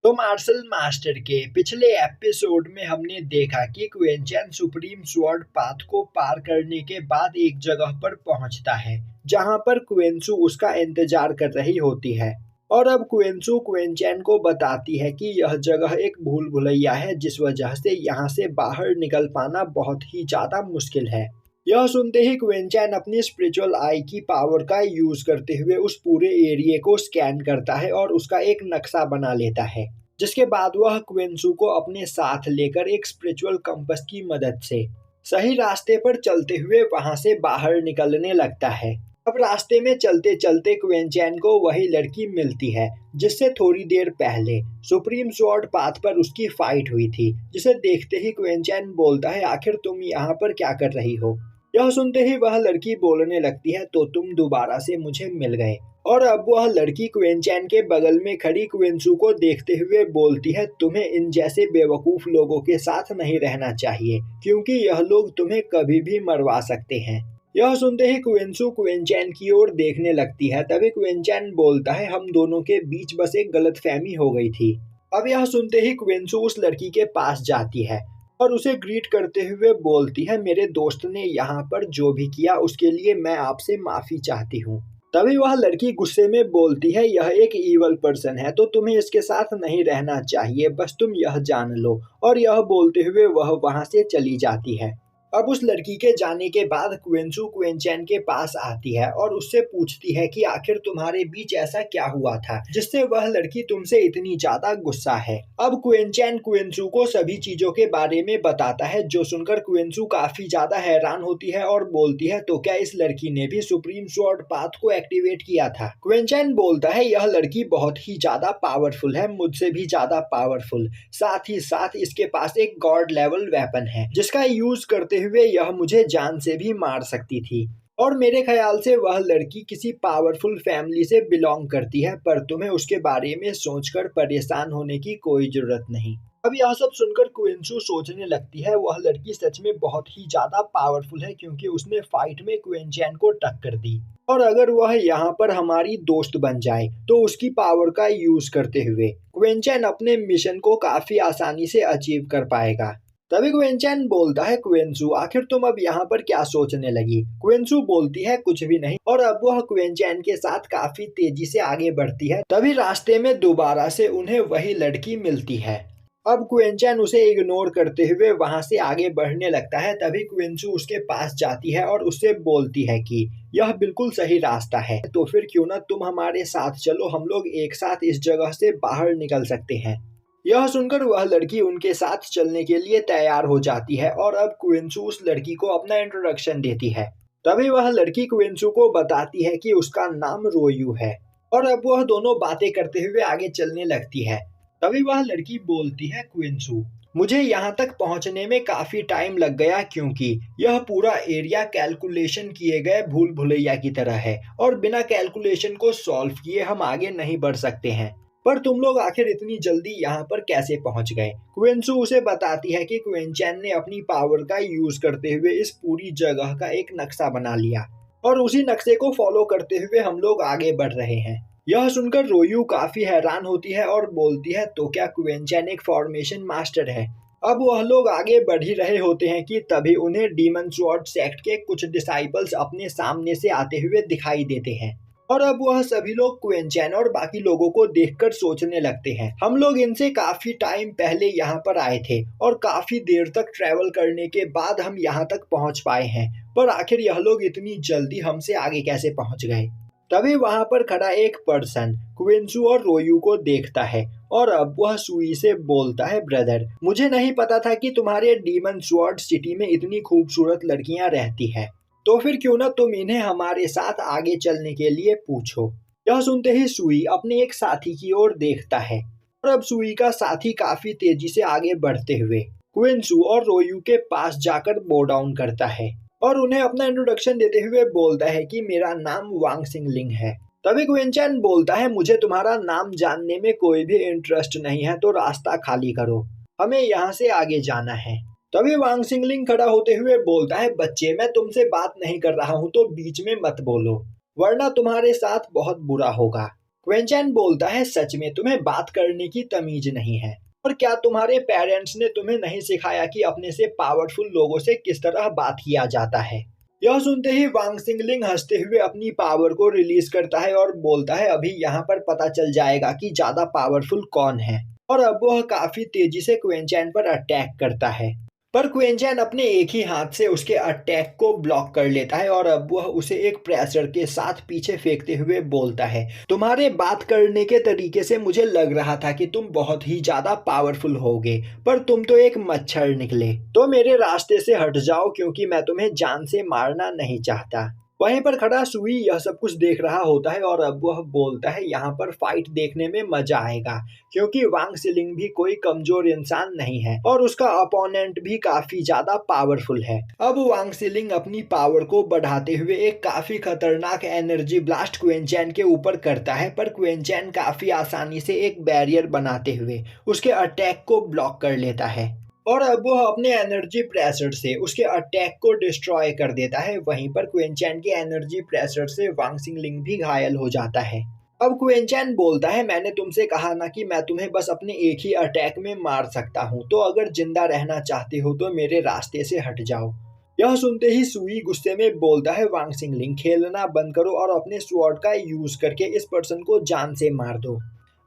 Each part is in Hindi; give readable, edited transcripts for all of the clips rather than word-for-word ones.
तो मार्शल मास्टर के पिछले एपिसोड में हमने देखा कि क्वेंचन सुप्रीम स्वॉर्ड पाथ को पार करने के बाद एक जगह पर पहुंचता है जहां पर क्वेंसू उसका इंतजार कर रही होती है। और अब क्वेंसू क्वेंचैन को बताती है कि यह जगह एक भूल भुलैया है जिस वजह से यहाँ से बाहर निकल पाना बहुत ही ज्यादा मुश्किल है। यह सुनते ही क्वेंचैन अपनी स्पिरिचुअल आई की पावर का यूज करते हुए उस पूरे एरिया को स्कैन करता है और उसका एक नक्शा बना लेता है, जिसके बाद वह क्वेंसू को अपने साथ लेकर एक स्पिरिचुअल कंपास की मदद से सही रास्ते पर चलते हुए वहां से बाहर निकलने लगता है। अब रास्ते में चलते चलते क्वेंचैन को वही लड़की मिलती है जिससे थोड़ी देर पहले सुप्रीम स्वॉर्ड पाथ पर उसकी फाइट हुई थी, जिसे देखते ही क्वेंचैन बोलता है, आखिर तुम यहाँ पर क्या कर रही हो। यह सुनते ही वह लड़की बोलने लगती है, तो तुम दोबारा से मुझे मिल गए। और अब वह लड़की क्वेंचैन के बगल में खड़ी क्वेंसू को देखते हुए बोलती है, तुम्हें इन जैसे बेवकूफ लोगों के साथ नहीं रहना चाहिए क्योंकि यह लोग तुम्हें कभी भी मरवा सकते हैं। यह सुनते ही क्वेंसू क्वेंचैन की ओर देखने लगती है। तभी क्वेंचैन बोलता है, हम दोनों के बीच बस एक गलतफहमी हो गई थी। अब यह सुनते ही क्वेंसू उस लड़की के पास जाती है और उसे ग्रीट करते हुए बोलती है, मेरे दोस्त ने यहाँ पर जो भी किया उसके लिए मैं आपसे माफी चाहती हूँ। तभी वह लड़की गुस्से में बोलती है, यह एक ईवल पर्सन है तो तुम्हें इसके साथ नहीं रहना चाहिए, बस तुम यह जान लो। और यह बोलते हुए वह वहां से चली जाती है। अब उस लड़की के जाने के बाद क्वेंसू क्वेंचैन के पास आती है और उससे पूछती है कि आखिर तुम्हारे बीच ऐसा क्या हुआ था जिससे वह लड़की तुमसे इतनी ज्यादा गुस्सा है। अब क्वेंचैन क्वेंसू को सभी चीजों के बारे में बताता है, जो सुनकर क्वेंसू काफी ज्यादा हैरान होती है और बोलती है, तो क्या इस लड़की ने भी सुप्रीम स्वॉर्ड पाथ को एक्टिवेट किया था। क्वेंचैन बोलता है, यह लड़की बहुत ही ज्यादा पावरफुल है, मुझसे भी ज्यादा पावरफुल। साथ ही साथ इसके पास एक गॉड लेवल वेपन है जिसका यूज करते हुए यह मुझे जान से भी मार सकती थी। और मेरे ख्याल से वह लड़की किसी पावरफुल फैमिली से बिलोंग करती है, पर तुम्हें उसके बारे में सोचकर परेशान होने की कोई जरूरत नहीं। अब यह सब सुनकर क्वेंसू सोचने लगती है, वह लड़की सच में बहुत ही ज्यादा पावरफुल है क्योंकि उसने फाइट में क्वेंचैन को टक्कर दी। और अगर वह यहाँ पर हमारी दोस्त बन जाए तो उसकी पावर का यूज करते हुए क्वेंचैन अपने मिशन को काफी आसानी से अचीव कर पाएगा। तभी क्वेंचैन बोलता है, क्वेंसू आखिर तुम अब यहाँ पर क्या सोचने लगी। क्वेंसू बोलती है, कुछ भी नहीं। और अब वह क्वेंचैन के साथ काफी तेजी से आगे बढ़ती है। तभी रास्ते में दोबारा से उन्हें वही लड़की मिलती है। अब क्वेंचैन उसे इग्नोर करते हुए वहां से आगे बढ़ने लगता है। तभी क्वेंसू उसके पास जाती है और उससे बोलती है कि यह बिल्कुल सही रास्ता है, तो फिर क्यों ना तुम हमारे साथ चलो, हम लोग एक साथ इस जगह से बाहर निकल सकते हैं। यह सुनकर वह लड़की उनके साथ चलने के लिए तैयार हो जाती है और अब क्वेंसू उस लड़की को अपना इंट्रोडक्शन देती है। तभी वह लड़की क्वेंसू को बताती है कि उसका नाम रोयू है। और अब वह दोनों बातें करते हुए आगे चलने लगती है। तभी वह लड़की बोलती है, क्वेंसू मुझे यहाँ तक पहुँचने में काफी टाइम लग गया क्योंकि यह पूरा एरिया कैलकुलेशन किए गए भूल भुलैया की तरह है और बिना कैलकुलेशन को सॉल्व किए हम आगे नहीं बढ़ सकते हैं। पर तुम लोग आखिर इतनी जल्दी यहाँ पर कैसे पहुंच गए। क्वेंसू उसे बताती है कि क्वेंचैन ने अपनी पावर का यूज करते हुए इस पूरी जगह का एक नक्शा बना लिया और उसी नक्शे को फॉलो करते हुए हम लोग आगे बढ़ रहे हैं। यह सुनकर रोयू काफी हैरान होती है और बोलती है, तो क्या क्वेंचैन एक फॉर्मेशन मास्टर है। अब वह लोग आगे बढ़ ही रहे होते हैं कि तभी उन्हें डीमन स्वॉर्ड सेक्ट के कुछ डिसाइपल्स अपने सामने से आते हुए दिखाई देते हैं। और अब वह सभी लोग क्वेंचैन और बाकी लोगों को देखकर सोचने लगते हैं, हम लोग इनसे काफी टाइम पहले यहाँ पर आए थे और काफी देर तक ट्रैवल करने के बाद हम यहाँ तक पहुँच पाए हैं, पर आखिर यह लोग इतनी जल्दी हमसे आगे कैसे पहुँच गए। तभी वहां पर खड़ा एक पर्सन क्वेंसू और रोयू को देखता है और अब वह सुई से बोलता है, ब्रदर मुझे नहीं पता था कि तुम्हारे डीमन स्वॉर्ड सिटी में इतनी खूबसूरत लड़कियां रहती है, तो फिर क्यों ना तुम इन्हें हमारे साथ आगे चलने के लिए पूछो। यह सुनते ही सुई अपने एक साथी की ओर देखता है और अब सुई का साथी काफी तेजी से आगे बढ़ते हुए क्वेंसू और रोयू के पास जाकर बो डाउन करता है और उन्हें अपना इंट्रोडक्शन देते हुए बोलता है कि मेरा नाम वांग सिंगलिंग है। तभी क्वेंचैन बोलता है, मुझे तुम्हारा नाम जानने में कोई भी इंटरेस्ट नहीं है, तो रास्ता खाली करो, हमें यहाँ से आगे जाना है। तभी वांग सिंगलिंग खड़ा होते हुए बोलता है, बच्चे मैं तुमसे बात नहीं कर रहा हूँ तो बीच में मत बोलो, वरना तुम्हारे साथ बहुत बुरा होगा। क्वेंचैन बोलता है, सच में तुम्हें बात करने की तमीज नहीं है। और क्या तुम्हारे पेरेंट्स ने तुम्हें नहीं सिखाया कि अपने से पावरफुल लोगों से किस तरह बात किया जाता है? यह सुनते ही वांग सिंगलिंग हंसते हुए अपनी पावर को रिलीज करता है और बोलता है, अभी यहाँ पर पता चल जाएगा कि ज्यादा पावरफुल कौन है। और अब वह काफी तेजी से क्वेंचैन पर अटैक करता है। पर क्वेंचैन अपने एक ही हाथ से उसके अटैक को ब्लॉक कर लेता है और अब वह उसे एक प्रेशर के साथ पीछे फेंकते हुए बोलता है, तुम्हारे बात करने के तरीके से मुझे लग रहा था कि तुम बहुत ही ज्यादा पावरफुल होगे, पर तुम तो एक मच्छर निकले। तो मेरे रास्ते से हट जाओ, क्योंकि मैं तुम्हें जान से मारना नहीं चाहता। वहीं पर खड़ा सुई यह सब कुछ देख रहा होता है और अब वह बोलता है, यहाँ पर फाइट देखने में मजा आएगा, क्योंकि वांग सिलिंग भी कोई कमजोर इंसान नहीं है और उसका अपोनेंट भी काफी ज्यादा पावरफुल है। अब वांग सिलिंग अपनी पावर को बढ़ाते हुए एक काफी खतरनाक एनर्जी ब्लास्ट क्वेंचैन के ऊपर करता है, पर क्वेंचैन काफी आसानी से एक बैरियर बनाते हुए उसके अटैक को ब्लॉक कर लेता है। और अब वह अपने एनर्जी प्रेशर से उसके अटैक को डिस्ट्रॉय कर देता है। वहीं पर क्वेंचैन के एनर्जी प्रेशर से वांग सिंगलिंग भी घायल हो जाता है। अब क्वेंचैन बोलता है, मैंने तुमसे कहा ना कि मैं तुम्हें बस अपने एक ही अटैक में मार सकता हूँ, तो अगर जिंदा रहना चाहते हो तो मेरे रास्ते से हट जाओ। यह सुनते ही सुई गुस्से में बोलता है, वांग सिंगलिंग खेलना बंद करो और अपने स्वॉर्ड का यूज करके इस पर्सन को जान से मार दो।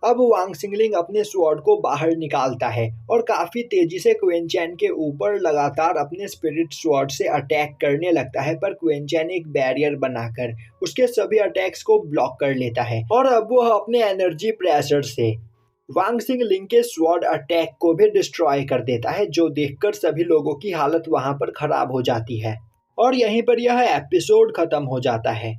अब वांग सिंगलिंग अपने स्वॉर्ड को बाहर निकालता है और काफी तेजी से क्वेंचैन के ऊपर लगातार अपने स्पिरिट स्वॉर्ड से अटैक करने लगता है, पर क्वेंचैन एक बैरियर बनाकर उसके सभी अटैक्स को ब्लॉक कर लेता है। और अब वह अपने एनर्जी प्रेशर से वांग सिंगलिंग के स्वॉर्ड अटैक को भी डिस्ट्रॉय कर देता है, जो देखकर सभी लोगों की हालत वहां पर खराब हो जाती है। और यहीं पर यह एपिसोड खत्म हो जाता है।